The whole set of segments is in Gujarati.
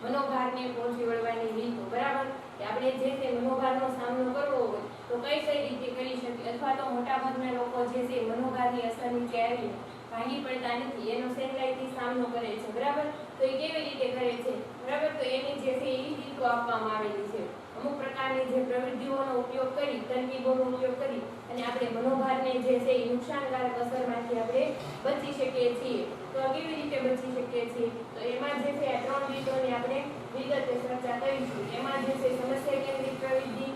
મનોભારને પહોંચી વળવાની રીતો, બરાબર. કે આપણે જે તે મનોભારનો સામનો કરવો હોય તો કઈ રીતે કરી શકીએ, અથવા તો મોટાભાગના લોકો જે છે મનોભારની અસર નીચે આવીને ભાંગી પડતા નથી, એનો સહેલાઈથી સામનો કરે છે, બરાબર. તો એ કેવી રીતે કરે છે, બરાબર. તો એની જે છે એ રીતો આપવામાં આવેલી છે. અમુક પ્રકારની જે પ્રવૃત્તિઓનો ઉપયોગ કરી, તરકીબોનો ઉપયોગ કરી અને આપણે મનોભારને જે છે એ નુકસાનકારક અસરમાંથી આપણે બચી શકીએ છીએ. તો કેવી રીતે બચી શકીએ છીએ, તો એમાં જે છે આ 3 રીતોની આપણે વિગતે ચર્ચા કરીશું. એમાં જે છે સમસ્યા કેન્દ્રિત પ્રવૃત્તિ,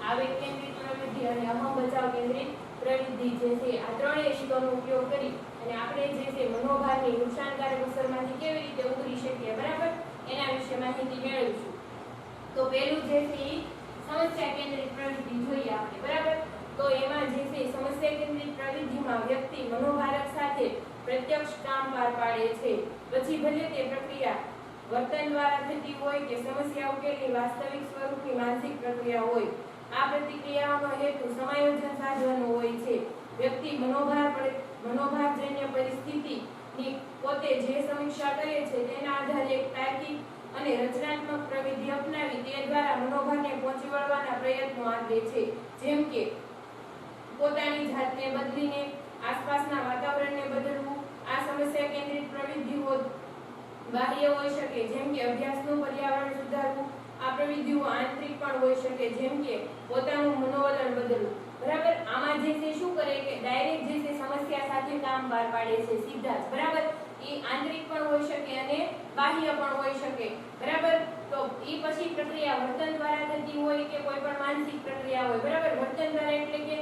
આવેગ કેન્દ્રિત પ્રવૃત્તિ અને અહમ બચાવ કેન્દ્રિત પ્રવૃત્તિ જે છે આ ત્રણેય રીતોનો ઉપયોગ કરી અને આપણે જે છે મનોભારની નુકસાનકારક અસરમાંથી કેવી રીતે ઉતરી શકીએ, બરાબર, એના વિશે માહિતી મેળવીશું. તો પહેલું જે છે એ સમસ્યા કેન્દ્રિત પ્રવૃત્તિ જોઈએ આપણે, બરાબર. તો એમાં જે છે સમસ્યા કેન્દ્રિત પ્રવૃત્તિમાં વ્યક્તિ મનોભારક સાથે પ્રત્યક્ષ કામ પાર પાડે છે. પછી ભલે તે પ્રક્રિયા વર્તન દ્વારા થતી હોય કે સમસ્યા ઉકેલની વાસ્તવિક સ્વરૂપની માનસિક પ્રક્રિયા હોય, આ પ્રતિક્રિયાઓનો હેતુ સમાયોજન સાધવાનો હોય છે. વ્યક્તિ મનોભારજન્ય પરિસ્થિતિની પોતે જે સમીક્ષા કરે છે તેના આધારે એક તાર્કિક અને રચનાત્મક પ્રવિધિ અપનાવી તે દ્વારા મનોભારને પહોંચી વળવાના પ્રયત્નો આદરે છે. જેમ કે પોતાની જાતને બદલીને આસપાસના વાતાવરણને બદલવું. આ સમસ્યા કેન્દ્રિત પ્રવૃત્તિઓ બાહ્ય હોઈ શકે, જેમ કે અભ્યાસનું પર્યાવરણ સુધારવું. આ પ્રવૃત્તિઓ આંતરિક પણ હોઈ શકે, જેમ કે પોતાનું મનોવલણ બદલવું, બરાબર. આમાં જે છે શું કરે કે ડાયરેક્ટ જે છે સમસ્યા સાથે કામ પાર પાડે છે સીધા જ, બરાબર. એ આંતરિક પણ હોઈ શકે અને બાહ્ય પણ હોઈ શકે, બરાબર. તો એ પછી પ્રક્રિયા વર્તન દ્વારા થતી હોય કે કોઈ પણ માનસિક પ્રક્રિયા હોય, બરાબર. વર્તન દ્વારા એટલે કે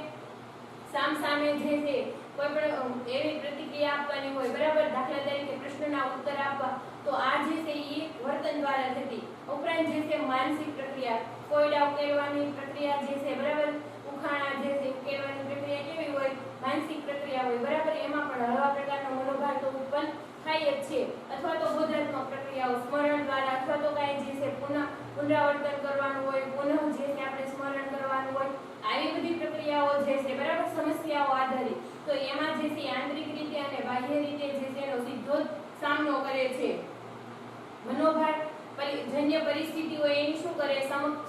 સામે જે છે કોઈ પણ એવી પ્રતિક્રિયા આપવાની હોય, બરાબર. દાખલા તરીકે પ્રશ્નના ઉત્તર આપવા, તો આ જે છે એ વર્તન દ્વારા થતી. ઉપરાંત જે છે માનસિક પ્રક્રિયા, કોયડા ઉકેલવાની પ્રક્રિયા જે છે, બરાબર. ઉખાણા જે છે ઉકેલવાની પ્રક્રિયા કેવી હોય, માનસિક પ્રક્રિયા હોય, બરાબર. એમાં પણ હળવા પ્રકારનો મનોભાર તો ઉત્પન્ન થાય જ છે. અથવા તો બોધાત્મક પ્રક્રિયાઓ સ્મરણ દ્વારા, અથવા તો કાંઈ જે છે પુનરાવર્તન કરવાનું હોય, પુનઃ જે છે આપણે સ્મરણ કરવાનું હોય, આવી બધી પ્રક્રિયાઓ જે છે, બરાબર, સમસ્યાઓ આધારિત. તો એમાં જે છે આંતરિક રીતે અને બાહ્ય રીતે જે છે એનો સીધો જ સામનો કરે છે. મનોભાર જન્ય પરિસ્થિતિઓ એની શું કરે,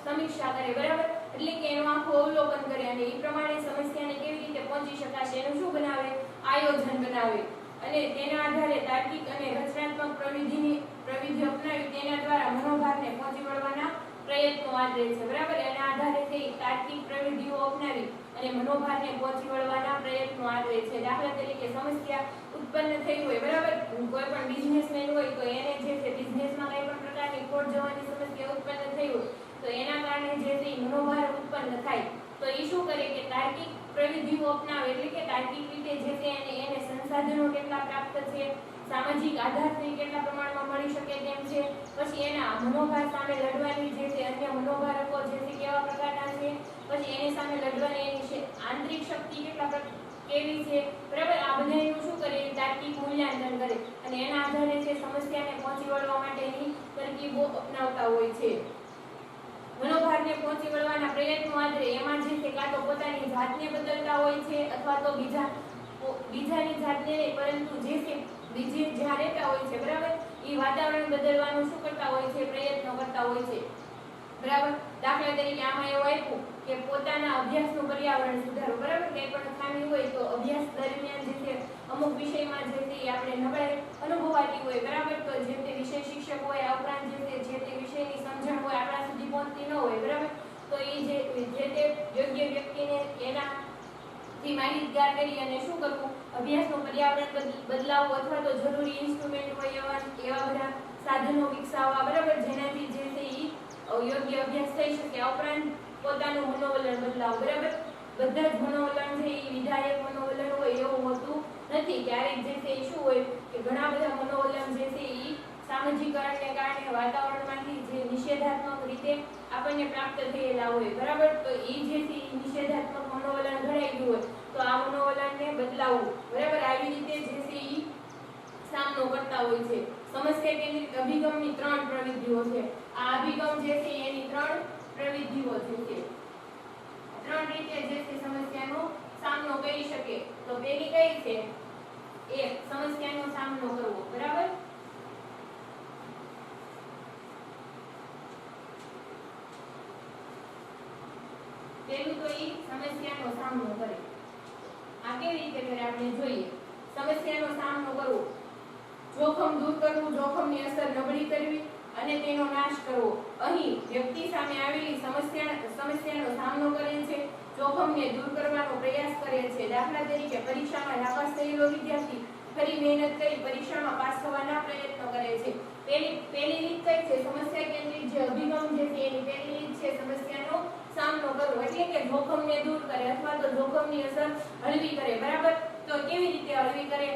સમીક્ષા કરે, બરાબર. એટલે કે એનું આખું અવલોકન કરે અને એ પ્રમાણે સમસ્યાને કેવી રીતે પહોંચી શકાશે એનું શું બનાવે, આયોજન બનાવે. અને તેના આધારે તાર્કિક અને રચનાત્મક પ્રવિધિ અપનાવી તેના દ્વારા મનોભારને પહોંચી વળવાના પ્રયત્નો આદરે છે, બરાબર. એના આધારે તે તાર્કિક પ્રવિધિઓ અપનાવી અને મનોભારને પહોંચી વળવાના પ્રયત્નો આદરે છે. દાખલા તરીકે સમસ્યા ઉત્પન્ન થઈ હોય, બરાબર. કોઈ પણ બિઝનેસમેન હોય તો એને જે છે બિઝનેસમાં કઈ પણ પ્રકારની ખોટ જવાની સમસ્યા ઉત્પન્ન થઈ હોય તો એના કારણે જે છે મનોભાર ઉત્પન્ન થાય. તો એ શું કરે કે તાર્કિક પ્રવિધિઓ અપનાવે, એટલે કે તાર્કિક રીતે જે છે એને સંસાધનો કેટલા પ્રાપ્ત છે, સામાજિક આધારથી કેટલા પ્રમાણમાં મળી શકે તેમ છે. પછી એના મનોભાર સામે લડવાની જે છે અન્ય મનોભારકો જે છે કેવા પ્રકારના છે, પછી એની સામે લડવાની એની આંતરિક શક્તિ કેવી છે, બરાબર. આ બધાનું શું કરે, તાર્કિક મૂલ્યાંકન કરે અને એના આધારે જે સમસ્યાને પહોંચી વળવા માટેની તરકીબો અપનાવતા હોય છે. મનોભારને પહોંચી વળવાના પ્રયત્નો આદરે એમાં જે છે કાં તો પોતાની જાતને બદલતા હોય છે અથવા તો બીજાની જાતને નહીં, પરંતુ જે છે બીજે જ્યાં રહેતા હોય છે, બરાબર, એ વાતાવરણ બદલવાનું શું કરતા હોય છે, પ્રયત્નો કરતા હોય છે, બરાબર. દાખલા તરીકે આમાં એવું આપ્યું કે પોતાના અભ્યાસનું પર્યાવરણ સુધારો, બરાબર. કંઈ પણ ખામી હોય તો અભ્યાસ દરમિયાન જે છે અમુક વિષયમાં જે છે આપણે નબળાઈ અનુભવાતી હોય, બરાબર. તો જે તે વિષય શિક્ષક હોય, આ ઉપરાંત જે તે વિષયની સમજણ હોય આપણા સુધી પહોંચતી ન હોય, બરાબર. તો એ જે તે યોગ્ય વ્યક્તિને એનાથી માહિતગાર કરી અને શું કરવું, અભ્યાસનું પર્યાવરણ બદલાવવું અથવા તો જરૂરી ઇન્સ્ટ્રુમેન્ટ હોય એવા બધા સાધનો વિકસાવવા, બરાબર, જેનાથી જે છે એ યોગ્ય અભ્યાસ થઈ શકે. આ ઉપરાંત પોતાનું મનોવલણ બદલાવ, બરાબર. બધા જ મનોવલણ છે એ વિધાયક મનોવલણ હોય એવું હોતું નથી. ક્યારેક જે છે એ શું હોય કે ઘણા બધા મનોવલણ જે છે એ સામાજિકરણને કારણે વાતાવરણમાંથી જે નિષેધાત્મક રીતે આપણને પ્રાપ્ત થયેલા હોય, બરાબર. તો એ જે છે નિષેધાત્મક મનોવલણ ઘડાઈ ગયું હોય તો આ મનોવલણને બદલાવવું, બરાબર. આવી રીતે જે છે એ સામનો કરતા હોય છે. સમસ્યા કેન્દ્રિત અભિગમની 3 પ્રવિધિઓ છે. આ અભિગમ જે છે એની 3 પ્રવિધિઓ છે. 3 રીતે જે છે સમસ્યાનો સામનો કરી શકે. તો પહેલી કઈ છે, એક સમસ્યાનો સામનો કરવો, બરાબર. પહેલું તો એ સમસ્યાનો સામનો કરે. આ કેવી રીતે કરે આપણે જોઈએ. સમસ્યાનો સામનો કરવો, જોખમ દૂર કરવું, જોખમની અસર નબળી કરવી અને તેનો નાશ કરવો. અહીં વ્યક્તિ સામે આવેલી સમસ્યાનો સામનો કરે છે, જોખમને દૂર કરવાનો પ્રયાસ કરે છે. દાખલા તરીકે પરીક્ષામાં નાપાસ થયેલો વિદ્યાર્થી ફરી મહેનત કરી પરીક્ષામાં પાસ થવાના પ્રયત્નો કરે છે. પહેલી રીત કઈ છે? સમસ્યા કેન્દ્રિત જે અભિગમ જે છે એની પહેલી રીત છે સમસ્યાનો સામનો કરવો, એટલે કે જોખમને દૂર કરે અથવા તો જોખમની અસર હળવી કરે. બરાબર, તો કેવી રીતે હળવી કરે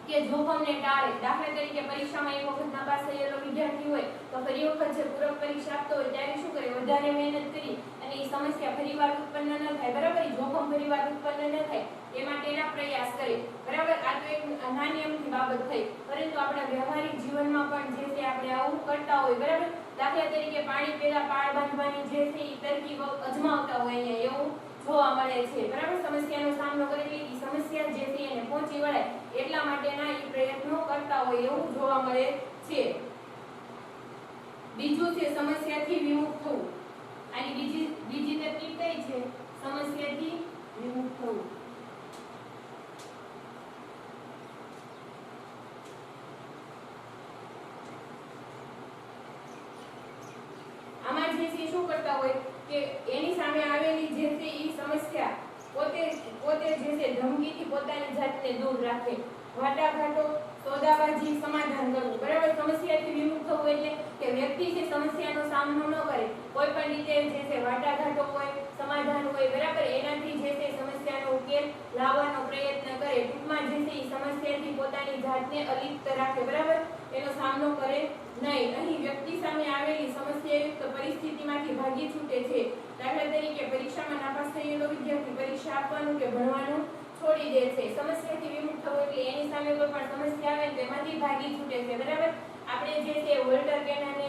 કે જોખમને ટાળે. દાખલા તરીકે પરીક્ષામાં એક વખત નાપાસ થયેલો વિદ્યાર્થી હોય તો ફરી વખત જે પૂરક પરીક્ષા આપતો હોય ત્યારે શું કરે? વધારે મહેનત કરી અને એ સમસ્યા ફરીવાર ઉત્પન્ન ન થાય. બરાબર, જોખમ ફરીવાર ઉત્પન્ન ન થાય એ માટેના પ્રયાસ કરે. બરાબર, આ તો એક નાની અમથી બાબત થઈ, પરંતુ આપણા વ્યવહારિક જીવનમાં પણ જે છે આપણે આવું કરતા હોય. બરાબર, દાખલા તરીકે પાણી પહેલા પાળ બાંધવાની જે છે એ તરકીબ અજમાવતા હોય અહીંયા એવું જોવા મળે છે. બરાબર, સમસ્યાનો સામનો કરેલી એ સમસ્યા જે છે એને પહોંચી વળાય એટલા માટેના એ પ્રયત્નો કરતા હોય એવું જોવા મળે છે. બીજું છે સમસ્યાથી વિમુખ થવું. આની બીજી તરકીબ કઈ છે? સમસ્યાથી વિમુખ થવું. આમાં જે છે શું કરતા હોય કે એની સામે આવેલી જે છે એ સમસ્યા પોતે જે છે ધમકીથી પોતાની જાતને દૂર રાખે. વાટાઘાટો, સોદાબાજી, સમાધાન કરવું. બરાબર, સમસ્યાથી વિમુખ થવું એટલે કે વ્યક્તિ છે સમસ્યાનો સામનો ન કરે, કોઈ પણ રીતે જે છે વાટાઘાટો હોય, સમાધાન હોય, બરાબર, એનાથી જે છે સમસ્યાનો ઉકેલ લાવવાનો પ્રયત્ન કરે. ટૂંકમાં જે છે એ સમસ્યાથી પોતાની જાતને અલિપ્ત રાખે. બરાબર, એનો સામનો કરે નહીં. અહીં વ્યક્તિ સામે આવેલી સમસ્યાયુક્ત પરિસ્થિતિમાંથી ભાગી છૂટે છે. દાખલા તરીકે પરીક્ષામાં નાપાસ થયેલો વિદ્યાર્થી પરીક્ષા આપવાનું કે ભણવાનું છોડી દે છે. સમસ્યાથી વિમુખ થવું એટલે એની સામે કોઈ પણ સમસ્યા આવે તેમાંથી ભાગી છૂટે છે. બરાબર, આપણે જે છે વોલ્ટર કેનાને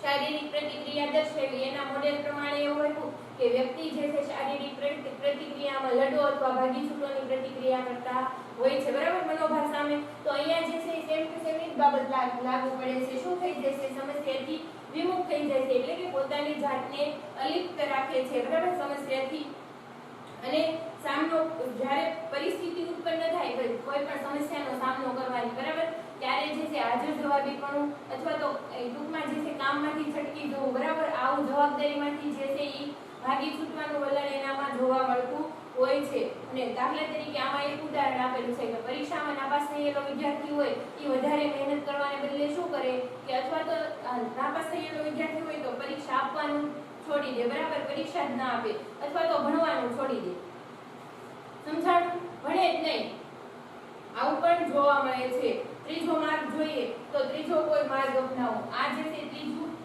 શારીરિક પ્રતિક્રિયા દર્શાવી એના મોડેલ પ્રમાણે એવું હતું કે વ્યક્તિ જે છે શારીરિક પ્રતિક્રિયામાં લડો અથવા ભાગી છૂટવાની પ્રતિક્રિયા કરતા હોય છે. બરાબર, મનોભાર સામે. તો અહીંયા જે છે સેમ ટુ સેમ જ બાબત લાગુ પડે છે. શું થઈ જશે? સમસ્યાથી વિમુખ થઈ જશે એટલે કે પોતાની જાતને અલિપ્ત રાખે છે. બરાબર, સમસ્યાથી. અને સામનો જ્યારે પરિસ્થિતિ ઉત્પન્ન થાય કોઈ પણ સમસ્યાનો સામનો કરવાની, બરાબર, ત્યારે જે છે હાજર જવાબીપણું અથવા તો ટૂંકમાં જે છે કામમાંથી છટકી જવું. બરાબર, આવું જવાબદારીમાંથી જે છે એ ભાગી છૂટવાનું વલણ એનામાં જોવા મળતું હોય છે. અને દાખલા તરીકે આમાં એક ઉદાહરણ આપેલું છે કે પરીક્ષામાં નાપાસ થયેલો વિદ્યાર્થી હોય એ વધારે મહેનત કરવાને બદલે શું કરે કે અથવા તો નાપાસ થયેલો વિદ્યાર્થી હોય તો પરીક્ષા આપવાનું છોડી દે. બરાબર, પરીક્ષા જ ના આપે અથવા તો ભણવાનું છોડી દે. સમજાણું? ભણે જ નહીં, આવું પણ જોવા મળે છે. ત્રીજો માર્ગ જોઈએ તો ત્રીજો કોઈ માર્ગ અપનાવો. આ જે છે ત્રીજું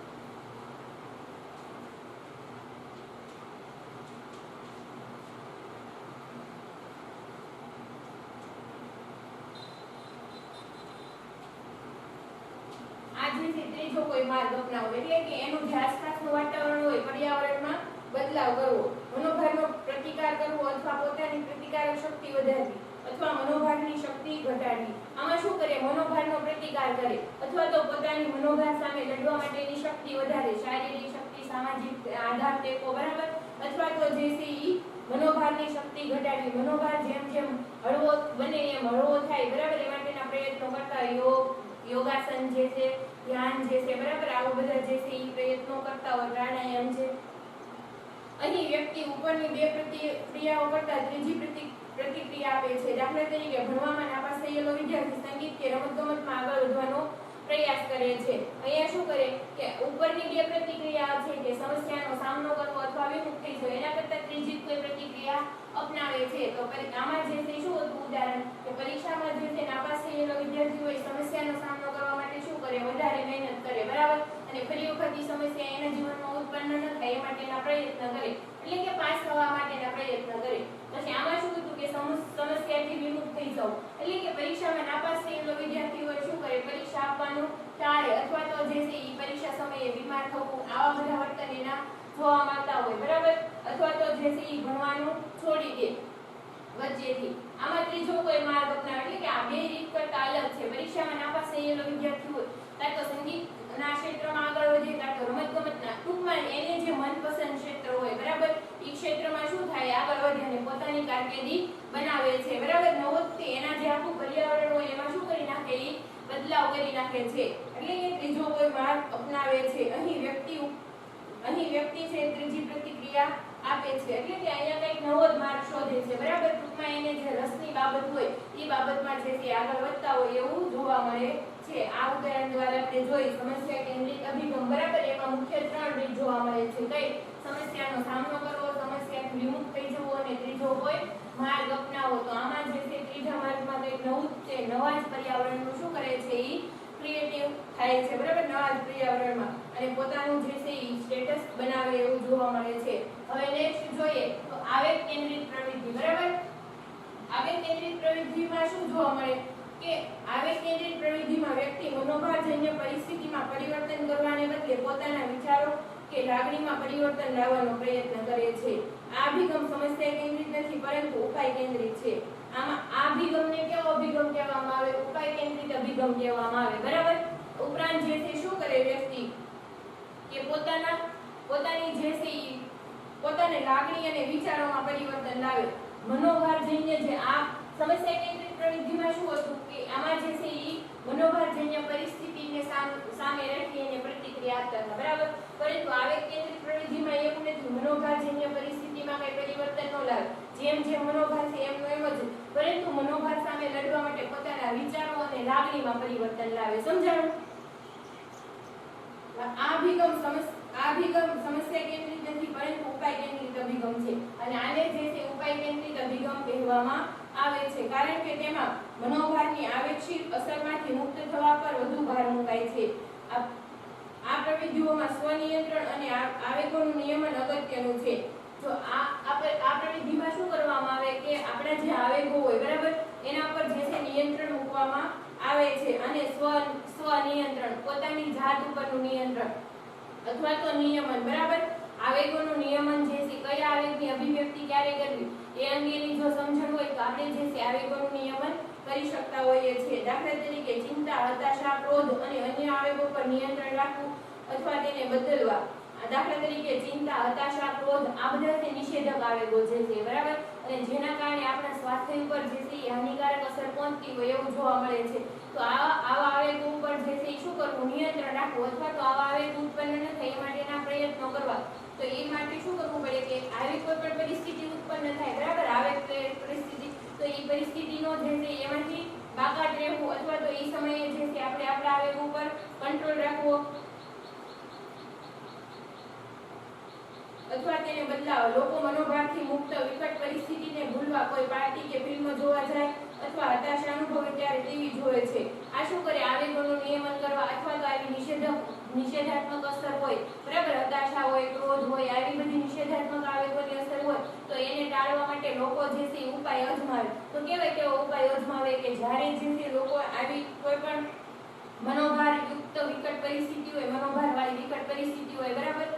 ત્રીજો કોઈ માર્ગ અપનાવો એટલે કે એનું જે આસપાસનું વાતાવરણ હોય પર્યાવરણમાં બદલાવ કરવો, મનોભારનો પ્રતિકાર કરવો અથવા પોતાની પ્રતિકારક શક્તિ વધારવી અથવા મનોભારની શક્તિ ઘટાડવી. આમાં શું કરે? મનોભારનો પ્રતિકાર કરે અથવા તો પોતાની મનોભાર સામે લડવા માટેની શક્તિ વધારે, શારીરિક શક્તિ, સામાજિક આધાર ટેકો. બરાબર, અથવા તો જે છે ઈ મનોભારની શક્તિ ઘટાડવી. મનોભાર જેમ જેમ હળવો બને એમ હળવો થાય. બરાબર, એ માટેના પ્રયત્નો કરતા યોગાસન જે છે, ધ્યાન જે છે, બરાબર, આવા બધા જે છે એ પ્રયત્નો કરતા હોય. પ્રાણાયામ છે. અહીં વ્યક્તિ ઉપરની બે પ્રતિક્રિયાઓ કરતા ત્રીજી પ્રતિક્રિયા આપે છે. દાખલા તરીકે ભણવામાં નાપાસ થયેલો વિદ્યાર્થી સંગીત કે રમતગમતમાં આગળ વધવાનો પ્રયાસ કરે છે. અહીંયા શું કરે કે ઉપરની બે પ્રતિક્રિયા છે કે સમસ્યાનો સામનો કરવો અથવા વિમુખ થઈ જવો, એના કરતા ત્રીજી કોઈ પ્રતિક્રિયા અપનાવે છે. તો આમાં જે છે શું હતું ઉદાહરણ કે પરીક્ષામાં જે છે નાપાસ થયેલો વિદ્યાર્થી હોય સમસ્યાનો સામનો કરવા માટે શું કરે? વધારે મહેનત કરે. બરાબર, અને ફરી વખત એ સમસ્યા એના જીવનમાં ઉત્પન્ન ન થાય એ માટેના પ્રયત્ન કરે, એટલે કે પાસ થવા માટેના પ્રયત્ન કરે. પછી આમાં શું હતું કે સમસ્યાથી વિમુખ થઈ જવું એટલે કે પરીક્ષામાં નાપાસ થયેલો વિદ્યાર્થી હોય શું કરે? પરીક્ષા આપવાનું ટાળે અથવા તો જે છે એ પરીક્ષા સમયે બીમાર થવું, આવા બધા વર્તન એના જોવા મળતા હોય. બરાબર, અથવા તો જે છે એ ભણવાનું છોડી દે વચ્ચેથી. આમાં ત્રીજો કોઈ માર્ગ અપનાવે એટલે કે આ બે રીત કરતા અલગ છે. પરીક્ષામાં નાપાસ થયેલો વિદ્યાર્થી હોય કાં તો સંગીત ના ક્ષેત્રમાં આગળ વધે કાં તો રમતગમતના, ટૂંકમાં એને જે મનપસંદ ક્ષેત્ર હોય બરાબર એ ક્ષેત્રમાં શું થાય આગળ વધે અને પોતાની કારકિર્દી બનાવે છે બરાબર. નવોદિત એના જે આખું પર્યાવરણ હોય એમાં શું કરી નાખે એ બદલાવ કરી નાખે છે, એટલે કે ત્રીજો કોઈ માર્ગ અપનાવે છે. અહીં વ્યક્તિ છે ત્રીજી પ્રતિક્રિયા આપે છે, એટલે કે અહીંયા કઈક નવો જ માર્ગ શોધે છે બરાબર. ટૂંકમાં એને જે રસની બાબત હોય એ બાબતમાં જે છે આગળ વધતા હોય એવું જોવા મળે છે. આ ઉદાહરણ દ્વારા આપણે જોઈ સમસ્યા કેન્દ્રિત અભિગમ બરાબર. એમાં મુખ્ય 3 રીત જોવા મળે છે. કઈ? સમસ્યાનો સામનો કરવો, સમસ્યાથી વિમુખ થઈ જવું અને ત્રીજો કોઈ માર્ગ અપનાવો. તો આમાં જે છે ત્રીજા માર્ગમાં કંઈક નવું છે, નવા જ પર્યાવરણનું શું કરે છે એ ક્રિએટિવ થાય છે બરાબર, નવા જ પર્યાવરણમાં અને પોતાનું જે છે એ સ્ટેટસ બનાવે એવું જોવા મળે છે. હવે નેક્સ્ટ જોઈએ તો આવેગ કેન્દ્રિત પ્રવૃત્તિ બરાબર. આવેગ કેન્દ્રિત પ્રવૃત્તિમાં શું જોવા મળે કે આવેગ કેન્દ્રિત પ્રવૃત્તિમાં વ્યક્તિ મનોભારજન્ય પરિસ્થિતિમાં પરિવર્તન કરવાને બદલે પોતાના વિચારો કે લાગણીમાં પરિવર્તન લાવવાનો પ્રયત્ન કરે છે. આ અભિગમ સમસ્યા કેન્દ્રિત નથી પરંતુ ઉપાય કેન્દ્રિત છે. આમાં આ અભિગમને કેવો અભિગમ કહેવામાં આવે? ઉપાય કેન્દ્રિત અભિગમ કહેવામાં આવે બરાબર. ઉપરાંત જે છે શું કરે વ્યક્તિ કે પોતાની જે છે પોતાને લાગણી અને વિચારોમાં પરિવર્તન લાવે. મનોભારજન્ય જે આ સમસ્યા કેન્દ્રિત પ્રવૃત્તિમાં શું હતું કે આમાં જે છે એ મનોભારજન્ય પરિસ્થિતિને સામે રાખી અને પ્રતિક્રિયા આપતા હતા બરાબર. પરંતુ આવેગ કેન્દ્રિત પ્રવૃત્તિમાં એવું નથી, મનોભારજન્ય પરિસ્થિતિમાં કઈ પરિવર્તન ન લાવે, જેમ જેમ મનોભાર છે એમનું એમ જ, પરંતુ મનોભાર સામે લડવા માટે પોતાના વિચારો અને લાગણીમાં પરિવર્તન લાવે. સમજાણું? આ અભિગમ સમસ્યા કેન્દ્રિત નથી પરંતુ ઉપાય કેન્દ્રિત અભિગમ છે અને આને જે છે ઉપાય કેન્દ્રિત અભિગમ કહેવામાં આવે છે, કારણ કે તેમાં મનોભારની આવેગશીલ અસરમાંથી મુક્ત થવા પર વધુ ભાર મુકાય છે. આ પ્રવૃત્તિઓમાં સ્વનિયંત્રણ અને આવેગોનું નિયમન અગત્યનું છે. જો આ પ્રવૃત્તિમાં શું કરવામાં આવે કે આપણા જે આવેગો હોય બરાબર એના પર જે છે નિયંત્રણ મૂકવામાં આવે છે અને સ્વનિયંત્રણ પોતાની જાત ઉપરનું નિયંત્રણ અથવા તો નિયમન બરાબર. આવેગોનું નિયમન જે છે કયા આવેગની અભિવ્યક્તિ ક્યારે કરવી એ અંગેની જો સમજણ હોય તો આપણે જે છે આવેગોનું નિયમન કરી શકતા હોઈએ છીએ. દાખલા તરીકે ચિંતા, હતાશા, ક્રોધ અને અન્ય આવેગો પર નિયંત્રણ રાખવું અથવા તેને બદલવા. દાખલા તરીકે ચિંતા, હતાશા, ક્રોધ આ બધા તે નિષેધક આવેગો જે છે બરાબર, અને જેના કારણે આપણા સ્વાસ્થ્ય ઉપર જે છે હાનિકારક અસર પહોંચતી હોય એવું જોવા મળે છે. તો આવા આવેગો ઉપર જે છે શું કરવું? નિયંત્રણ રાખવું અથવા તો આવા આવેગ ઉત્પન્ન ન થાય એ માટેના પ્રયત્નો કરવા. તો એ માટે શું કરવું પડે કે આવી કોઈ પણ પરિસ્થિતિ ઉત્પન્ન થાય બરાબર, આવેગ પરિસ્થિતિ, તો એ પરિસ્થિતિનો જે છે એમાંથી બાકાત રહેવું અથવા તો એ સમયે જે છે આપણે આપણા આવેગ ઉપર કંટ્રોલ રાખવો અથવા તેને બદલાવો. લોકો મનોભારથી મુક્ત વિકટ પરિસ્થિતિને ભૂલવા કોઈ પાર્ટી કે ફિલ્મ જોવા જાય અથવા હતાશા અનુભવે ત્યારે ટીવી જોવે છે. આ શું કરે? આવેગોનું નિયમન કરવા અથવા તો આવી નિષેધાત્મક અસર હોય બરાબર, હતાશા હોય, ક્રોધ હોય, આવી બધી નિષેધાત્મક આવેગોની અસર હોય તો એને ટાળવા માટે લોકો જે છે ઉપાય અજમાવે. તો કેવાય કેવો ઉપાય અજમાવે કે જ્યારે જે છે લોકો આવી કોઈ પણ મનોભાર યુક્ત વિકટ પરિસ્થિતિ હોય, મનોભાર વાળી વિકટ પરિસ્થિતિ હોય બરાબર,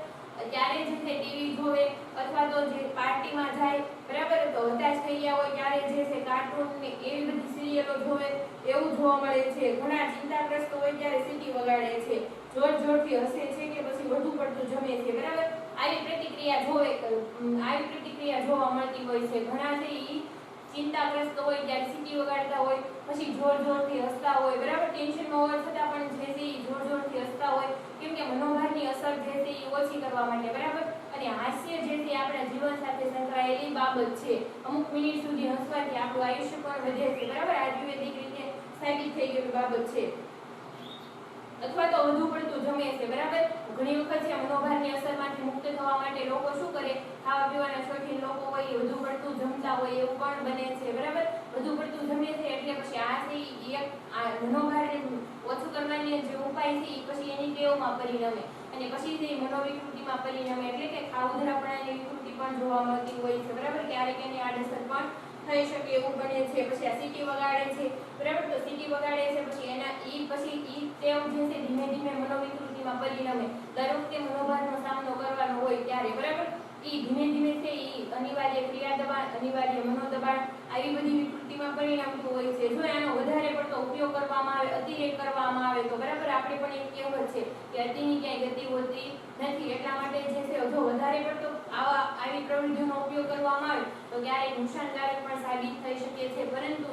ત્યારે જે છે ટીવી જોવે અથવા તો જે પાર્ટીમાં જાય બરાબર, તો હતાશ થઈ ગયા હોય ત્યારે જે છે કાર્ટૂન ને એવી બધી સિરિયલો જોવે એવું જોવા મળે છે. ઘણા ચિંતાગ્રસ્ત હોય ત્યારે સીટી વગાડે છે, જોરથી હસે છે કે પછી વધુ પડતું જમે છે બરાબર. આવી પ્રતિક્રિયા જોવા મળતી હોય છે. ઘણા છે ઈ ચિંતાગ્રસ્ત હોય ત્યારે સીટી વગાડતા હોય, પછી જોરથી હસતા હોય બરાબર, ટેન્શનમાં હોવા છતાં પણ જે છે ઈ જોરથી હસતા હોય, કેમ કે મનોભારની અસર જે છે ઈ ઓછી કરવા માટે બરાબર. અને હાસ્ય જે છે આપણા જીવન સાથે સંકળાયેલી બાબત છે. અમુક મિનિટ સુધી હસવાથી આપણું આયુષ્ય પણ વધે છે બરાબર, આયુર્વેદિક રીતે સાબિત થઈ ગયેલી બાબત છે. અથવા તો વધુ પડતું જમે છે બરાબર. ઘણી વખત છે મનોભારની અસરમાંથી મુક્ત થવા માટે લોકો શું કરે? ખાવા પીવાના શોખીન લોકો હોય એ વધુ પડતું જમતા હોય એવું પણ બને છે બરાબર. વધુ પડતું જમે છે એટલે પછી આ છે એક મનોભારને ઓછું કરવાની જે ઉપાય છે પછી એની ટેવમાં પરિણમે અને પછી તે મનોવિકૃતિમાં પરિણમે, એટલે કે ખાઉધરાપણાની વિકૃતિ પણ જોવા મળતી હોય છે બરાબર. ક્યારેક એની આડઅસર પણ થઈ શકે એવું બને છે. પછી આ સીટી વગાડે છે બરાબર, તો સીટી વગાડે છે પછી એના પછી ટેવ જે છે ધીમે ધીમે મનોવિકૃતિમાં પરિણમે. દર વખતે મનોભારનો સામનો કરવાનો હોય ત્યારે બરાબર, ધીમે ધીમે છે અનિવાર્ય ક્રિયા દબાણ, અનિવાર્ય મનોદબાણ આવી બધી વિકૃતિમાં પરિણમે પરિણમતું હોય છે. જો આનો વધારે પડતો ઉપયોગ કરવામાં આવે, અતિરેક કરવામાં આવે તો બરાબર આપણે પણ એક કહેવત છે કે અતિની ક્યાંય ગતિ હોતી નથી. એટલા માટે જે છે જો વધારે પડતો આવી પ્રવૃત્તિઓનો ઉપયોગ કરવામાં આવે તો ક્યારેક નુકસાનકારક પણ સાબિત થઈ શકે છે. પરંતુ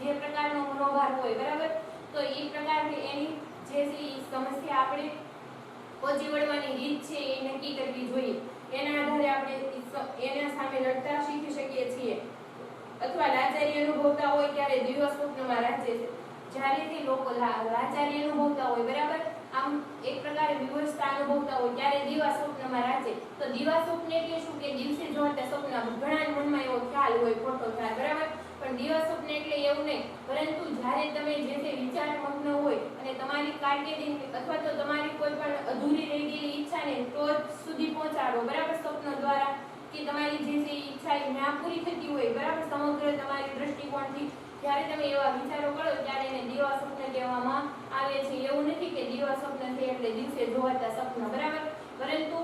જે પ્રકારનો મનોભાર હોય બરાબર, તો એ પ્રકારની એની જે સમસ્યા આપણે પહોંચી વળવાની રીત છે એ નક્કી કરવી જોઈએ. એના આધારે આપણે એના સામે લડતા શીખી શકીએ છીએ. અથવા લાચારી અનુભવતા હોય ત્યારે દિવ્ય સ્વપ્નમાં રાજે છે. જ્યારે લોકો લાચારી અનુભવતા હોય બરાબર, આમ એક પ્રકારે વિવશતા અનુભવતા હોય ત્યારે દીવા સ્વપ્નમાં રાજે. તો દીવા સ્વપ્ન એટલે શું કે દિવસે જોતા સ્વપ્ન, ઘણા મનમાં એવો ખ્યાલ હોય, ખોટો ખ્યાલ બરાબર, પણ દીવા સ્વપ્ન એટલે એવું નહીં. પરંતુ જ્યારે તમે જે તે વિચારમગ્ન હોય અને તમારી કારકિર્દી અથવા તો તમારી કોઈ પણ અધૂરી રહી ગયેલી ઈચ્છાને ટોચ સુધી પહોંચાડો બરાબર સ્વપ્ન દ્વારા, કે તમારી જે તે ઈચ્છા એ ના પૂરી થતી હોય બરાબર સમગ્ર તમારી દ્રષ્ટિકોણથી, જ્યારે તમે એવા વિચારો કરો ત્યારે એને દીવા સ્વપ્ન કહેવામાં આવે છે. એવું નથી કે દીવા સ્વપ્ન છે એટલે દિવસે જોવાતા સ્વપ્ન બરાબર, પરંતુ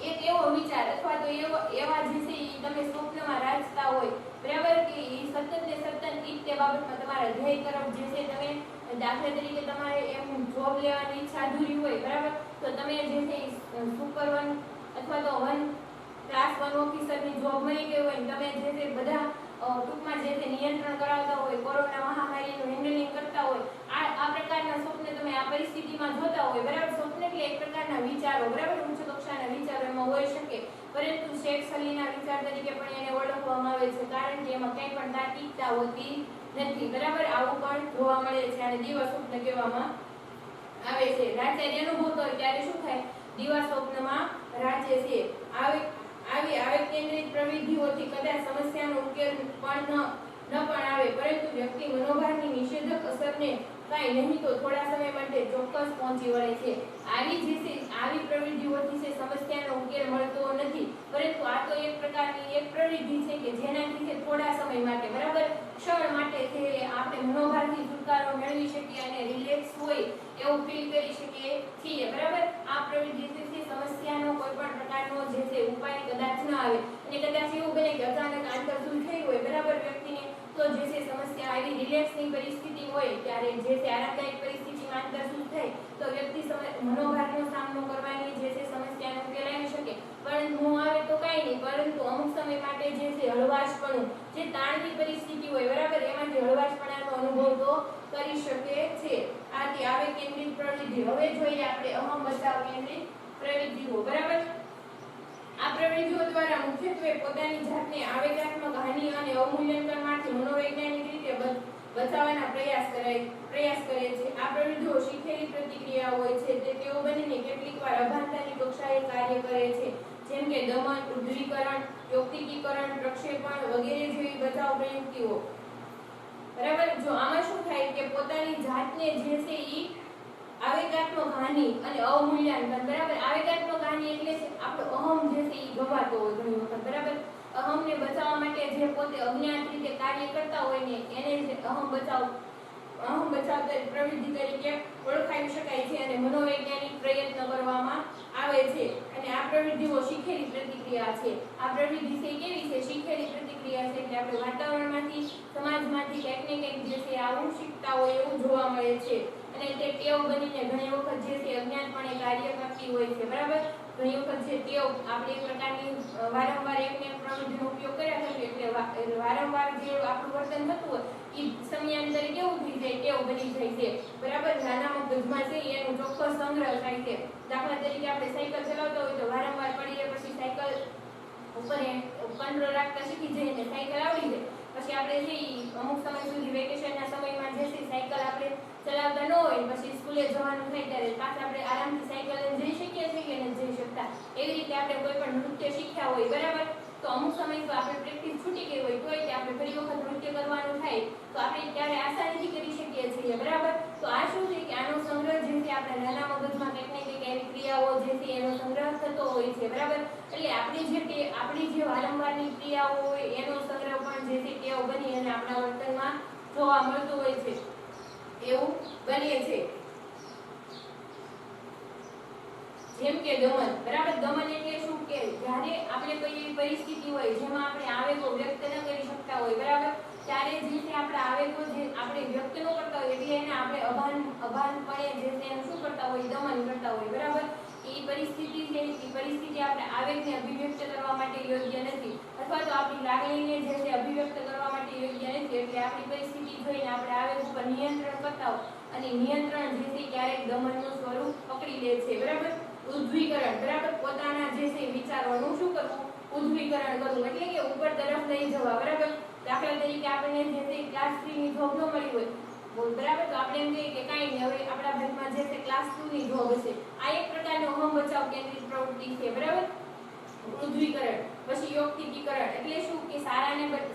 એક એવો વિચાર અથવા તો એવા જે છે તમે સ્વપ્નમાં રાજતા હોય બરાબર, કે સતત ને સતત તે બાબતમાં તમારા ધ્યેય તરફ જે છે તમે, દાખલા તરીકે તમારે એમ જોબ લેવાની ઈચ્છા અધૂરી હોય બરાબર, તો તમે જે છે સુપર 1 અથવા તો ક્લાસ 1 ઓફિસરની જોબ મળી ગઈ હોય, તમે જે છે બધા ટૂંકમાં જે તે નિયંત્રણ કરાવતા હોય, કોરોના મહામારીનું હેન્ડલિંગ કરતા હોય, આ પ્રકારના સ્વપ્ન તમે આ પરિસ્થિતિમાં જોતા હોય બરાબર. સ્વપ્ન એટલે એક પ્રકારના વિચારો બરાબર, ઉચ્ચ કક્ષાના વિચારો એમાં હોઈ શકે, પરંતુ શેખ સલીના વિચાર તરીકે પણ એને ઓળખવામાં આવે છે, કારણ કે એમાં કંઈ પણ તાર્કિકતા હોતી નથી બરાબર. આવું પણ જોવા મળે છે અને દીવા સ્વપ્ન કહેવામાં આવે છે. લાચારી અનુભવતો હોય ત્યારે શું થાય, દીવા સ્વપ્નમાં રાજે છે. આવી આવેગ કેન્દ્રિત પ્રવૃત્તિઓથી કદાચ સમસ્યાનો ઉકેલ પણ ન પણ આવે, પરંતુ વ્યક્તિ મનોભારની નિષેધક અસરને કાંઈ નહીં તો થોડા સમય માટે ચોક્કસ પહોંચી વળે છે. આવી પ્રવૃત્તિઓથી છે સમસ્યાનો ઉકેલ મળતો નથી, પરંતુ આ તો એક પ્રકારની એક પ્રવૃત્તિ છે કે જેનાથી છે થોડા સમય માટે બરાબર, ક્ષણ માટે છે આપણે મનોભારથી છુટકારો મેળવી શકીએ અને રિલેક્સ હોય એવું ફીલ કરી શકીએ છીએ બરાબર. આ પ્રવૃત્તિથી સમસ્યાનો કોઈ પણ પ્રકારનો જે છે ઉપાય કદાચ ન આવે અને કદાચ એવું બને કે અચાનક આંતરસૂઝ થઈ હોય બરાબર વ્યક્તિને, તો જે છે સમસ્યા આવી રિલેક્સની પરિસ્થિતિ હોય ત્યારે જે છે આરામદાયક પરિસ્થિતિમાં આંતરસૂઝ થાય તો વ્યક્તિ મનોભારનો સામનો કરવાની જે છે સમસ્યાનો ઉકેલ આવી શકે. પરંતુ ન આવે તો કાંઈ નહીં, પરંતુ અમુક સમય માટે જે છે હળવાશપણું, જે તાણની પરિસ્થિતિ હોય બરાબર, એમાંથી હળવાશપણાનો અનુભવ તો કરી શકે છે. આથી આવેગ કેન્દ્રિત પ્રવૃત્તિ. હવે જોઈએ આપણે અહમ બચાવ કેન્દ્રિત પ્રવૃત્તિઓ બરાબર. આ પ્રવૃત્તિઓ દ્વારા મુખ્યત્વે પોતાની જાતને આવેગાત્મક હાનિ અને અવમૂલ્યાંકનમાંથી મનોવૈજ્ઞાનિક રીતે બચાવવાના પ્રયાસ કરે છે. આ પ્રવૃત્તિઓ શીખેલી પ્રતિક્રિયા હોય છે, તેઓ બંનેને કેટલીકવાર અભાનતાની કક્ષાએ કાર્ય કરે છે, જેમ કે દમન, ઉદ્રીકરણ, યૌક્તિકીકરણ, પ્રક્ષેપણ વગેરે જેવી બચાવ પ્રવૃત્તિઓ બરાબર. જો આમાં શું થાય કે પોતાની જાતને જે છે ઈ આવેગાત્મક હાનિ અને અવમૂલ્યાંકન બરાબર. આવેગાત્મક હાનિ એટલે આપણો અહમ જે છે ઈ ગવાતો હોય ઘણી વખત બરાબર. અહમને બચાવવા માટે જે પોતે અજ્ઞાત રીતે કાર્ય કરતા હોય ને એને અહમ બચાવ પ્રવૃત્તિ તરીકે ઓળખાવી શકાય છે અને મનોવૈજ્ઞાનિક પ્રયત્ન કરવામાં આવે છે. અને આ પ્રવૃત્તિઓ શીખેલી પ્રતિક્રિયા છે. આ પ્રવૃત્તિ છે કેવી છે, શીખેલી પ્રતિક્રિયા છે, એટલે આપણે વાતાવરણમાંથી, સમાજમાંથી કંઈક ને કંઈક જે છે આવું શીખતા હોય એવું જોવા મળે છે અને તે ટેવ બનીને ઘણી વખત જે છે અજ્ઞાતપણે કાર્ય કરતી હોય છે બરાબર. ઘણી વખત જે ટેવ આપણે એક પ્રકારની વારંવાર એકને એક પ્રવૃત્તિનો ઉપયોગ કર્યા કરીએ એટલે વારંવાર જે આપણું વર્તન થતું હોય એ સમયાંતરે કેવું થઈ જાય, ટેવ બની જાય છે બરાબર. નાના મગજમાં છે એનું ચોક્કસ સંગ્રહ થાય છે. દાખલા તરીકે આપણે સાયકલ ચલાવતા હોય તો વારંવાર પડીએ પછી સાયકલ ઉપર કંટ્રોલ રાખતા શીખી જઈએ ને સાયકલ આવડી જાય. પછી આપણે જે અમુક સમય સુધી વેકેશનના સમયમાં જે છે સાયકલ આપણે ચલાવતા ન હોય, પછી સ્કૂલે જવાનું થાય ત્યારે પાછા આપણે આરામથી સાયકલ લઈને જઈ શકીએ છીએ કે નથી જઈ શકતા. એવી રીતે આપણે કોઈ પણ નૃત્ય શીખ્યા હોય બરાબર, તો અમુક સમય તો આપણે પ્રેક્ટિસ છૂટી ગઈ હોય તોય આપણે ફરી વખત નૃત્ય કરવાનું થાય તો આપણે ત્યારે આસાનીથી કરી શકીએ છીએ બરાબર. તો આ શું છે કે આનો સંગ્રહ જે છે આપણા નાના મગજમાં કંઈક ને કંઈક એવી ક્રિયાઓ જે છે એનો સંગ્રહ થતો હોય છે બરાબર. એટલે આપણી જે વારંવારની ક્રિયાઓ હોય એનો સંગ્રહ પણ જે છે ટેવ બની અને આપણા વર્તનમાં જોવા મળતું હોય છે એવું બને છે. જેમ કે દમન બરાબર. દમન એટલે શું કે જ્યારે આપણે કોઈ એવી પરિસ્થિતિ હોય જેમાં આપણે આવેગો વ્યક્ત ન કરી શકતા હોય બરાબર, ત્યારે જે છે આપણા આવેગો જે આપણે વ્યક્ત ન કરતા હોય એટલે એને આપણે અભાનપણે જે છે એનું શું કરતા હોય, દમન કરતા હોય, બરાબર. એ પરિસ્થિતિ છે એ પરિસ્થિતિ આપણે આવેગને અભિવ્યક્ત કરવા માટે યોગ્ય નથી, અથવા તો આપણી લાગણીને જે છે અભિવ્યક્ત કરવા માટે યોગ્ય નથી. એટલે આપણી પરિસ્થિતિ જોઈને આપણે આવેગ ઉપર નિયંત્રણ કરતા હોય અને નિયંત્રણ જે છે ક્યારેક દમનનું સ્વરૂપ પકડી લે છે, બરાબર. ઉદ્ધવીકરણ, બરાબર. પોતાના જે છે વિચારોનું શું કરવું, ઉદ્ધવીકરણ કરવું, એટલે કે ઉપર તરફ લઈ જવા, બરાબર. દાખલા તરીકે આપણને જે છે ક્લાસ 3 ની જોબ ન મળી હોય, બરાબર, તો આપણે એમ કહીએ કે કાંઈ નહીં, હવે આપણા ભાગમાં જે છે ક્લાસ 2 ની જોબ હશે. આ એક પ્રકારનો અહમ બચાવ કેન્દ્રિત પ્રવૃત્તિ છે, બરાબર. ઉદ્ધવીકરણ. પછી યોક્તિકીકરણ એટલે શું કે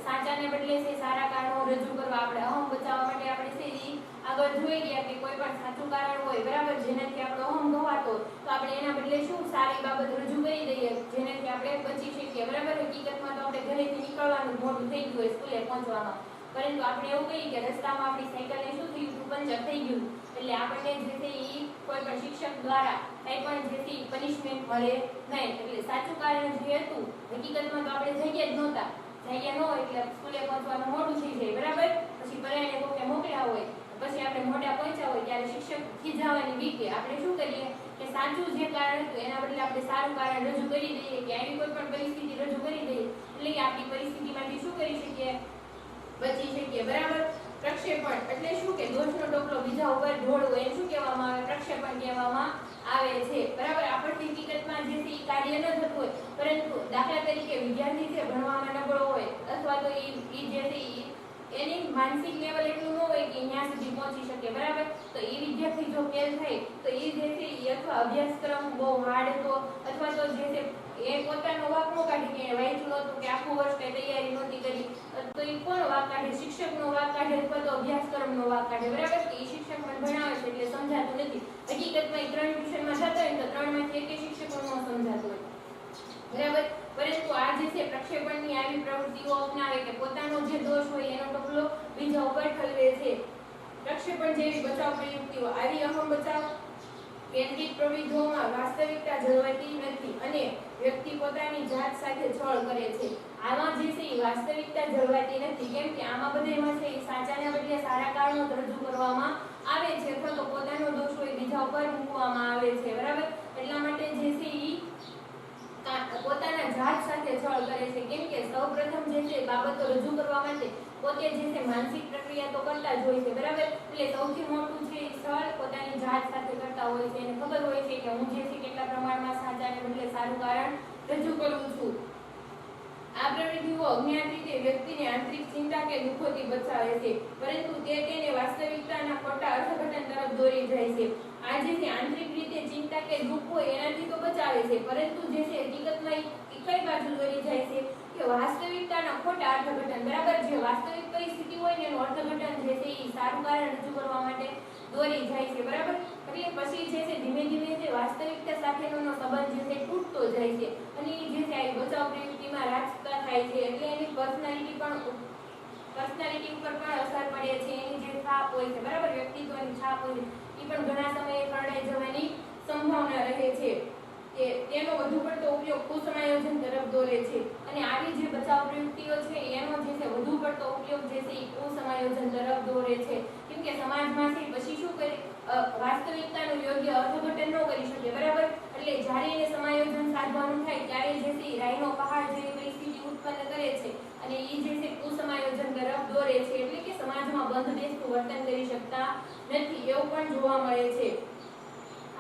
સાચાને બદલે છે સારા કારણો રજૂ કરવા. આપણે અહમ બચાવવા માટે આપણે છે ઈ આગળ જોઈ ગયા કે કોઈ પણ સાચું કારણ હોય, બરાબર, જેનાથી આપણો અહમ ગવાતો તો આપણે એના બદલે શું સારી બાબત રજૂ કરી દઈએ જેનાથી આપણે બચી શકીએ, બરાબર. હકીકતમાં તો આપણે ઘરેથી નીકળવાનું મોડું થઈ ગયું હોય સ્કૂલે પહોંચવામાં, પરંતુ આપણે એવું કહીએ કે રસ્તામાં આપણી સાયકલને શું થયું હતું, પંચર થઈ ગયું. એટલે આપણને જે છે ઈ કોઈ પણ શિક્ષક દ્વારા કંઈ પણ જે છે પનિશમેન્ટ મળે નહીં. એટલે સાચું કારણ જે હતું હકીકતમાં તો આપણે જગ્યા જ નહોતા, જગ્યા ન હોય એટલે સ્કૂલે પહોંચવાનું મોડું થઈ જાય, બરાબર. પછી પરાયણે કોકે મોકલ્યા હોય, પછી આપણે મોડા પહોંચ્યા હોય ત્યારે શિક્ષક ખીજાવાની બીકે આપણે શું કરીએ કે સાચું જે કારણ હતું એના બદલે આપણે સારું કારણ રજૂ કરી દઈએ કે આવી કોઈ પણ પરિસ્થિતિ રજૂ કરી દઈએ એટલે કે આપણી પરિસ્થિતિમાંથી શું કરી શકીએ, બચી શકીએ, બરાબર. પ્રક્ષેપણ એટલે શું કે દોષનો ટોપલો બીજા ઉપર ઢોળવો એને શું કહેવામાં આવે, પ્રક્ષેપણ કહેવામાં આવે છે, બરાબર. આપણને હકીકતમાં જે છે એ કાર્ય ન થતું હોય, પરંતુ દાખલા તરીકે વિદ્યાર્થી છે ભણવામાં નબળો હોય અથવા તો એ જે છે એની માનસિક લેવલ એટલું ન હોય કે ત્યાં સુધી પહોંચી શકે, બરાબર. તો એ વિદ્યાર્થી જો ફેલ થાય તો એ જે છે એ અથવા અભ્યાસક્રમ બહુ હાર્ડ હતો અથવા તો જે છે એ પોતાનો વાંક ન કાઢે કે વાંચ્યું નહોતું કે આખું વર્ષ કઈ તૈયારી નહોતી કરી, તો એ કોનો વાંક કાઢે, શિક્ષકનો વાંક કાઢે અથવા તો અભ્યાસક્રમનો વાંક કાઢે, બરાબર. કે એ શિક્ષક પણ ભણાવે છે એટલે સમજાતું નથી. હકીકતમાં એ 3 ટ્યુશનમાં જતા હોય તો 3 માંથી એક શિક્ષકો ન સમજાતું હોય, બરાબર. પરંતુ આ જે છે પ્રક્ષેપણની આવી પ્રવૃત્તિઓ અપનાવે કે પોતાનો જે દોષ હોય એનો ટપલો બીજા ઉપર ઠલવે છે. પ્રક્ષેપણ જેવી બચાવ પ્રયુક્તિઓ આવી અહમ બચાવ કેન્દ્રિત પ્રવૃત્તિઓમાં વાસ્તવિકતા જળવાતી નથી અને વ્યક્તિ પોતાની જાત સાથે છળ કરે છે. આમાં જે છે એ વાસ્તવિકતા જળવાતી નથી, કેમ કે આમાં બધામાં છે એ સાચાને બદલે સારા કારણો રજૂ કરવામાં આવે છે અથવા તો પોતાનો દોષ હોય બીજા ઉપર મૂકવામાં આવે છે, બરાબર. એટલા માટે જે છે એ પોતાના જાત સાથે છળ કરે છે, કેમ કે સૌપ્રથમ જે છે બાબતો રજૂ કરવા માટે પોતે જે છે માનસિક પ્રક્રિયા તો કરતા જ હોય છે, બરાબર. એટલે સૌથી મોટું છે છળ પોતાની જાત સાથે કરતા હોય છે. એને ખબર હોય છે કે હું જે છે કેટલા પ્રમાણમાં સાચાને બદલે સારું કારણ રજૂ કરું છું. આ પ્રવૃત્તિઓ અજ્ઞાત રીતે વ્યક્તિને આંતરિક ચિંતા કે દુઃખોથી બચાવે છે, પરંતુ તે તેને વાસ્તવિકતાના ખોટા અર્થઘટન તરફ દોરી જાય છે. આ જે આંતરિક રીતે ચિંતા કે દુઃખ હોય એનાથી તો બચાવે છે, પરંતુ જે છે હકીકતમાં કઈ બાજુ દોરી જાય છે કે વાસ્તવિકતાના ખોટા અર્થઘટન, બરાબર. જે વાસ્તવિક પરિસ્થિતિ હોય ને એનું અર્થઘટન જે છે એ સારું કારણ રજૂ કરવા માટે દોરી જાય છે, બરાબર. એટલે પછી જે છે ધીમે ધીમે જે વાસ્તવિકતા સાથેનો સંબંધ જે છે તૂટતો જાય છે અને એ જે છે આ બચાવ પ્રવૃત્તિમાં રાજતા થાય છે. એટલે એની પર્સનાલિટી ઉપર પણ અસર પડે છે. એની જે છાપ હોય છે, બરાબર, વ્યક્તિત્વની છાપ હોય છે એ પણ ઘણા સમયે ખરડાઈ જવાની સંભાવના રહે છે. કે તેનો વધુ પડતો ઉપયોગ કુસમાયોજન તરફ દોરે છે અને આવી જે બચાવ પ્રવૃત્તિઓ છે એનો જે છે વધુ પડતો ઉપયોગ જે છે એ કુસમાયોજન તરફ દોરે છે, કેમ કે સમાજમાં છે પછી શું કરે વાસ્તવિકતાનું યોગ્ય અર્થઘટન ન કરી શકે, બરાબર. એટલે જ્યારે એને સમાયોજન સાધવાનું થાય ત્યારે જે છે રાઈનો પહાડ જેવી પરિસ્થિતિ ઉત્પન્ન કરે છે અને એ જે છે કુસમાયોજન તરફ દોરે છે. એટલે કે સમાજમાં બંધ બેસતું વર્તન કરી શકતા નથી એવું પણ જોવા મળે છે.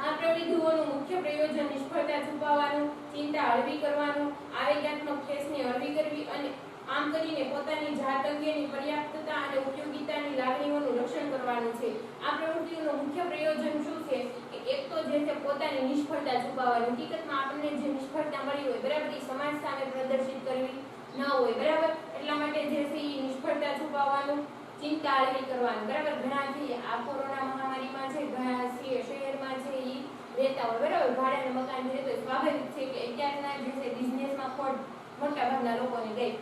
આ પ્રવૃત્તિઓનું મુખ્ય પ્રયોજન નિષ્ફળતા છુપાવવાનું, ચિંતા હળવી કરવાનું, આવેગાત્મક ઠેસને હળવી કરવી અને આમ કરીને પોતાની જાત અંગેની પર્યાપ્તતા અને ઉપયોગિતાની લાગણીઓનું રક્ષણ કરવાનું છે. આ પ્રવૃત્તિઓનું મુખ્ય પ્રયોજન શું છે કે એક તો જે છે પોતાની નિષ્ફળતા છુપાવવાની, હકીકતમાં આપણને જે નિષ્ફળતા મળી હોય, બરાબર, એ સમાજ સામે પ્રદર્શિત કરવી ન હોય, બરાબર. એટલા માટે જે છે એ નિષ્ફળતા છુપાવવાનું, ચિંતા હળવી કરવાનું, બરાબર. ઘણા છે આ કોરોના મહામારીમાં છે ઘણા શહેરમાં છે એ રહેતા હોય, બરાબર, ભાડાના મકાન રહેતો હોય. સ્વાભાવિક છે કે અત્યારના જે છે બિઝનેસમાં ખોટ મોટા ભાગના લોકોને ગઈ,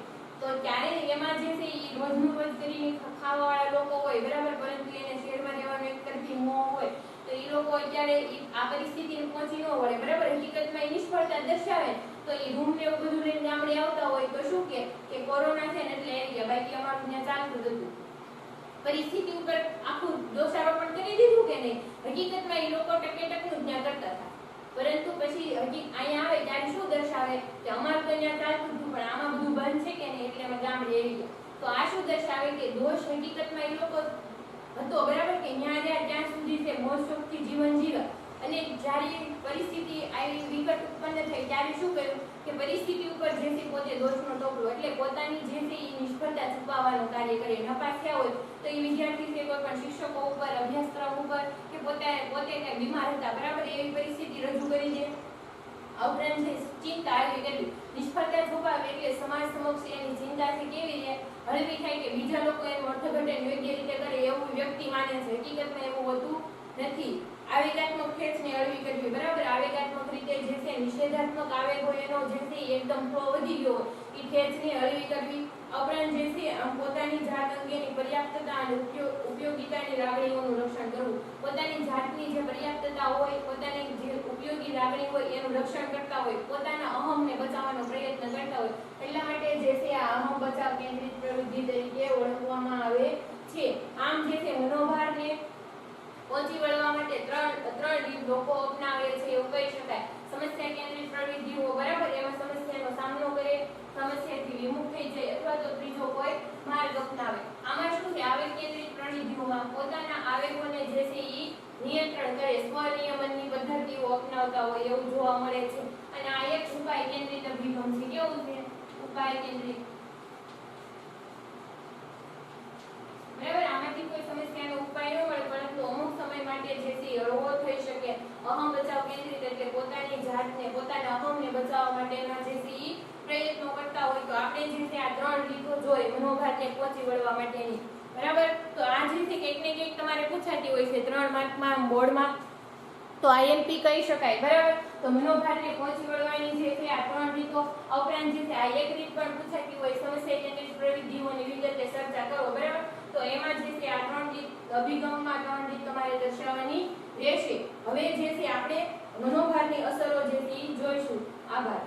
તો ત્યારે એમાં જે છે એ રોજનું રોજ કરીને ખાવાવાળા લોકો હોય, બરાબર, પરંતુ એને શહેરમાં રહેવાનો એક તરફી મોહ હોય તો એ લોકો અત્યારે આ પરિસ્થિતિને પહોંચી ન વળે, બરાબર. હકીકતમાં એ નિષ્ફળતા દર્શાવે તો તો એ રૂમ ને એવું બધું લઈને ગામડે આવતા હોય તો શું કે કોરોના છે ને એટલે આવી ગયા, બાકી અમારું ત્યાં ચાલતું જ હતું. પરિસ્થિતિ ઉપર આખું દોષારોપણ કરી દીધું કે નહીં? હકીકતમાં એ લોકો ટકેટકનું ત્યાં કરતા હતા, પરંતુ પછી અહીંયા આવે ત્યારે શું દર્શાવે કે અમારું તો ત્યાં ચાલતું હતું પણ આમાં બધું બંધ છે કે નહીં એટલે અમે ગામડે આવી ગયા. તો આ શું દર્શાવે કે દોષ હકીકતમાં એ લોકો હતો, બરાબર, કે ત્યાં રહ્યા ત્યાં સુધી છે મોજ શોખથી જીવન જીવે, અને જ્યારે પરિસ્થિતિ આવી વિકટ ઉત્પન્ન થઈ ત્યારે શું કર્યું કે પરિસ્થિતિ ઉપર જે છે પોતે દોષનો ટોપલો એટલે પોતાની જે છે એ નિષ્ફળતા છુપાવવાનું કાર્ય કરે. નપાસ થયા હોય તો એ વિદ્યાર્થી છે કોઈ પણ શિક્ષકો ઉપર, અભ્યાસક્રમ ઉપર કે પોતે કઈ બીમાર હતા, બરાબર, એવી પરિસ્થિતિ રજૂ કરી દે. ઉપરાંત છે ચિંતા આવી કરવી, નિષ્ફળતા છુપાવે એટલે સમાજ સમક્ષ એની ચિંતાથી કેવી છે હળવી થાય કે બીજા લોકો એનું અર્થઘટન યોગ્ય રીતે કરે એવું વ્યક્તિ માને છે. હકીકતમાં એવું હોતું નથી. આવેગાત્મક ખેંચને હળવી કરવી, બરાબર, આવેગાત્મક રીતે જે છે નિષેધાત્મક આવેગ હોય એનો જે છે એકદમ ફ્લો વધી ગયો હોય એ ખેંચને હળવી કરવી. ઉપરાંત જે છે પોતાની જાત અંગેની પર્યાપ્તતા અને ઉપયોગિતાની લાગણીઓનું રક્ષણ કરવું. પોતાની જાતની જે પર્યાપ્તતા હોય, પોતાની જે ઉપયોગી લાગણી હોય એનું રક્ષણ કરતા હોય, પોતાના અહમને બચાવવાનો પ્રયત્ન કરતા હોય, એટલા માટે જે છે આ અહમ બચાવ કેન્દ્રિત પ્રવૃત્તિ તરીકે ઓળખવામાં આવે છે. આમ જે છે મનોભારને પહોંચી વળવા માટે ત્રણ રીત લોકો અપનાવે છે એવું કહી શકાય. સમસ્યા કેન્દ્રિત પ્રવૃત્તિઓ, બરાબર, એમાં સમસ્યાનો સામનો કરે, સમસ્યાથી વિમુખ થઈ જાય અથવા તો ત્રીજો કોઈ માર્ગ અપનાવે. આમાં શું છે, આવેગ કેન્દ્રિત પ્રવૃત્તિઓમાં પોતાના આવેગોને જે છે એ નિયંત્રણ કરે, સ્વનિયમનની પદ્ધતિઓ અપનાવતા હોય એવું જોવા મળે છે. અને આ એક ઉપાય કેન્દ્રિત અભિગમ છે. કેવું છે? ઉપાય કેન્દ્રિત, બરાબર. આમાંથી કોઈ સમસ્યાનો ઉપાય ન મળે પરંતુ અમુક સમય માટે જે છે હળવો થઈ શકે. અહમ બચાવ કેન્દ્રિત એટલે પોતાની જાતને, પોતાના અહમને બચાવવા માટેના જે છે એ પ્રયત્નો કરતા હોય. તો આપણે જે છે આ ત્રણ રીતો જોઈ મનોભારને પહોંચી વળવા માટેની, બરાબર. તો આ જે છે કંઈક ને કંઈક તમારે પૂછાતી હોય છે 3 માર્કમાં બોર્ડમાં, તો આઈએમપી કહી શકાય, બરાબર. તો મનોભારને પહોંચી વળવાની જે છે આ 3 રીતો, ઉપરાંત જે છે આ એક રીત પણ પૂછાતી હોય સમસ્યા કેન્દ્રિત પ્રવૃત્તિઓની વિગતે ચર્ચા કરો, બરાબર. તો એમાં જે છે આ 3 રીત અભિગમમાં 3 રીત તમારે દર્શાવવાની રહેશે. હવે જે છે આપણે મનોભારની અસરો જે છે એ જોઈશું. આભાર.